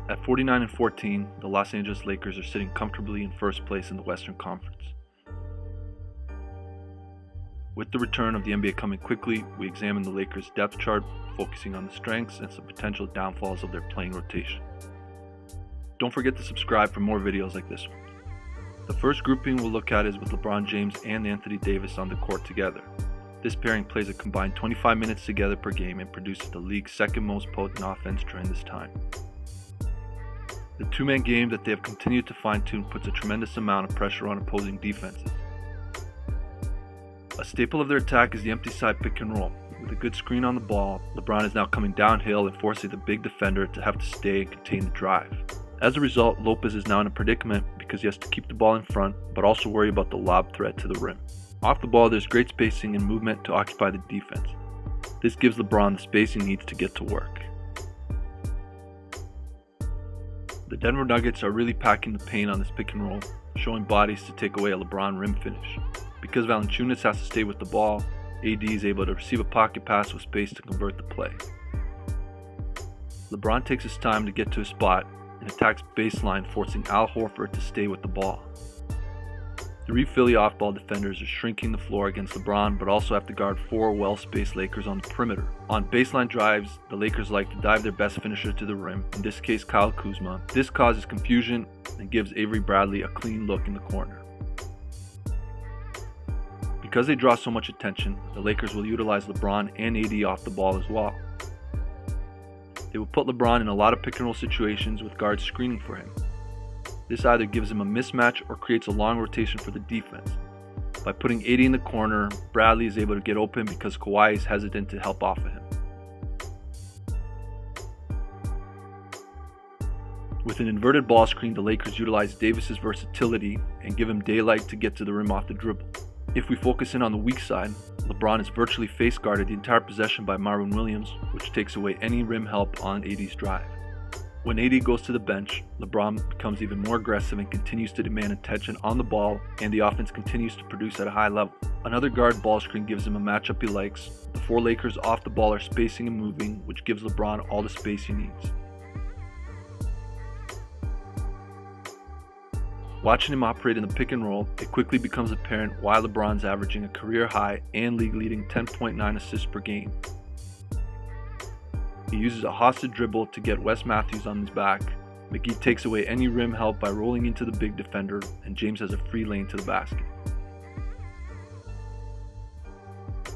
At 49-14, the Los Angeles Lakers are sitting comfortably in first place in the Western Conference. With the return of the NBA coming quickly, we examine the Lakers' depth chart, focusing on the strengths and some potential downfalls of their playing rotation. Don't forget to subscribe for more videos like this one. The first grouping we'll look at is with LeBron James and Anthony Davis on the court together. This pairing plays a combined 25 minutes together per game and produces the league's second most potent offense during this time. The two-man game that they have continued to fine-tune puts a tremendous amount of pressure on opposing defenses. A staple of their attack is the empty side pick and roll. With a good screen on the ball, LeBron is now coming downhill and forcing the big defender to have to stay and contain the drive. As a result, Lopez is now in a predicament because he has to keep the ball in front, but also worry about the lob threat to the rim. Off the ball, there's great spacing and movement to occupy the defense. This gives LeBron the space he needs to get to work. The Denver Nuggets are really packing the paint on this pick and roll, showing bodies to take away a LeBron rim finish. Because Valanciunas has to stay with the ball, AD is able to receive a pocket pass with space to convert the play. LeBron takes his time to get to his spot and attacks baseline, forcing Al Horford to stay with the ball. Three Philly off-ball defenders are shrinking the floor against LeBron, but also have to guard four well-spaced Lakers on the perimeter. On baseline drives, the Lakers like to dive their best finisher to the rim, in this case Kyle Kuzma. This causes confusion and gives Avery Bradley a clean look in the corner. Because they draw so much attention, the Lakers will utilize LeBron and AD off the ball as well. They will put LeBron in a lot of pick and roll situations with guards screening for him. This either gives him a mismatch or creates a long rotation for the defense. By putting AD in the corner, Bradley is able to get open because Kawhi is hesitant to help off of him. With an inverted ball screen, the Lakers utilize Davis's versatility and give him daylight to get to the rim off the dribble. If we focus in on the weak side, LeBron is virtually face guarded the entire possession by Marvin Williams, which takes away any rim help on AD's drive. When AD goes to the bench, LeBron becomes even more aggressive and continues to demand attention on the ball, and the offense continues to produce at a high level. Another guard ball screen gives him a matchup he likes. The four Lakers off the ball are spacing and moving, which gives LeBron all the space he needs. Watching him operate in the pick and roll, it quickly becomes apparent why LeBron's averaging a career high and league-leading 10.9 assists per game. He uses a hostage dribble to get Wes Matthews on his back. McGee takes away any rim help by rolling into the big defender, and James has a free lane to the basket.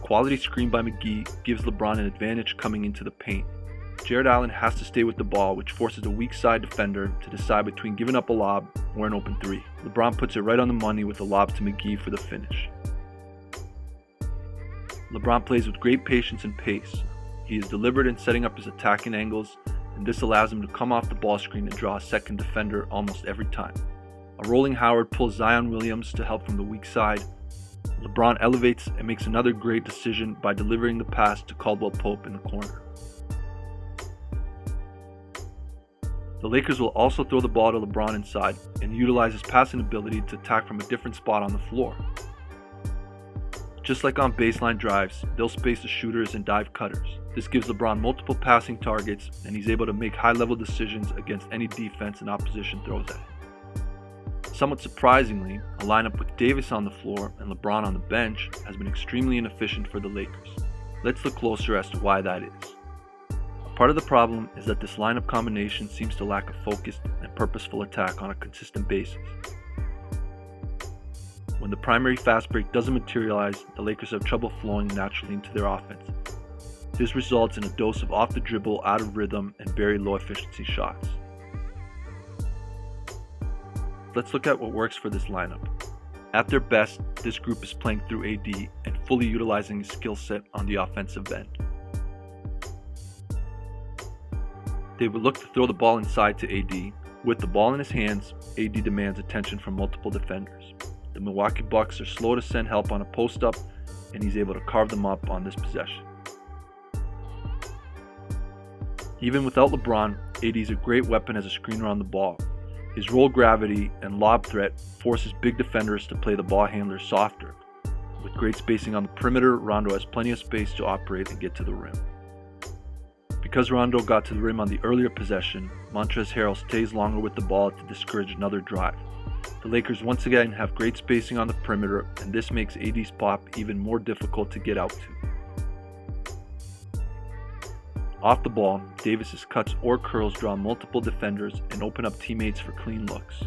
Quality screen by McGee gives LeBron an advantage coming into the paint. Jared Allen has to stay with the ball, which forces a weak side defender to decide between giving up a lob or an open three. LeBron puts it right on the money with a lob to McGee for the finish. LeBron plays with great patience and pace. He is deliberate in setting up his attacking angles, and this allows him to come off the ball screen and draw a second defender almost every time. A rolling Howard pulls Zion Williams to help from the weak side. LeBron elevates and makes another great decision by delivering the pass to Caldwell Pope in the corner. The Lakers will also throw the ball to LeBron inside and utilize his passing ability to attack from a different spot on the floor. Just like on baseline drives, they'll space the shooters and dive cutters. This gives LeBron multiple passing targets, and he's able to make high-level decisions against any defense an opposition throws at him. Somewhat surprisingly, a lineup with Davis on the floor and LeBron on the bench has been extremely inefficient for the Lakers. Let's look closer as to why that is. Part of the problem is that this lineup combination seems to lack a focused and purposeful attack on a consistent basis. When the primary fast break doesn't materialize, the Lakers have trouble flowing naturally into their offense. This results in a dose of off the dribble, out of rhythm, and very low efficiency shots. Let's look at what works for this lineup. At their best, this group is playing through AD and fully utilizing his skill set on the offensive end. They would look to throw the ball inside to AD. With the ball in his hands, AD demands attention from multiple defenders. The Milwaukee Bucks are slow to send help on a post-up, and he's able to carve them up on this possession. Even without LeBron, AD is a great weapon as a screener on the ball. His roll gravity and lob threat forces big defenders to play the ball handlers softer. With great spacing on the perimeter, Rondo has plenty of space to operate and get to the rim. Because Rondo got to the rim on the earlier possession, Montrezl Harrell stays longer with the ball to discourage another drive. The Lakers once again have great spacing on the perimeter, and this makes AD's pop even more difficult to get out to. Off the ball, Davis's cuts or curls draw multiple defenders and open up teammates for clean looks.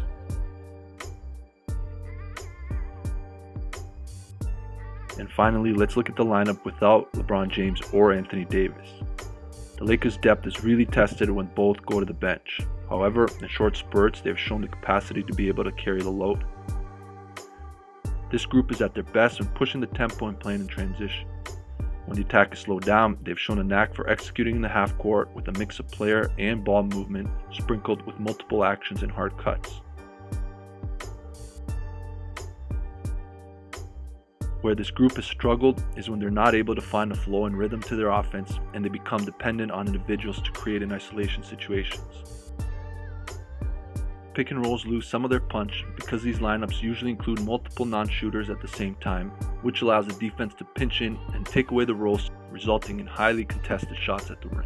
And finally, let's look at the lineup without LeBron James or Anthony Davis. The Lakers' depth is really tested when both go to the bench. However, in short spurts, they have shown the capacity to be able to carry the load. This group is at their best when pushing the tempo and playing in transition. When the attack is slowed down, they've shown a knack for executing in the half court with a mix of player and ball movement sprinkled with multiple actions and hard cuts. Where this group has struggled is when they're not able to find a flow and rhythm to their offense and they become dependent on individuals to create in isolation situations. Pick and rolls lose some of their punch because these lineups usually include multiple non-shooters at the same time, which allows the defense to pinch in and take away the rolls, resulting in highly contested shots at the rim.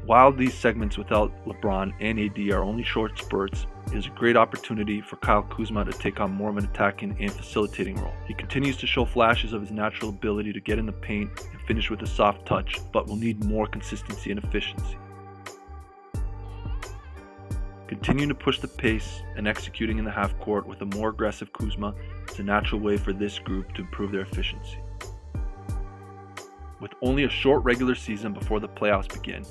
While these segments without LeBron and AD are only short spurts, it is a great opportunity for Kyle Kuzma to take on more of an attacking and facilitating role. He continues to show flashes of his natural ability to get in the paint and finish with a soft touch, but will need more consistency and efficiency. Continuing to push the pace and executing in the half court with a more aggressive Kuzma is a natural way for this group to improve their efficiency. With only a short regular season before the playoffs begin,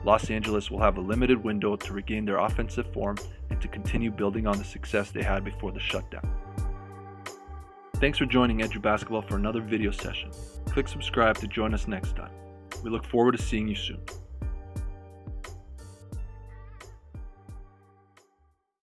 Los Angeles will have a limited window to regain their offensive form and to continue building on the success they had before the shutdown. Thanks for joining EduBasketball for another video session. Click subscribe to join us next time. We look forward to seeing you soon.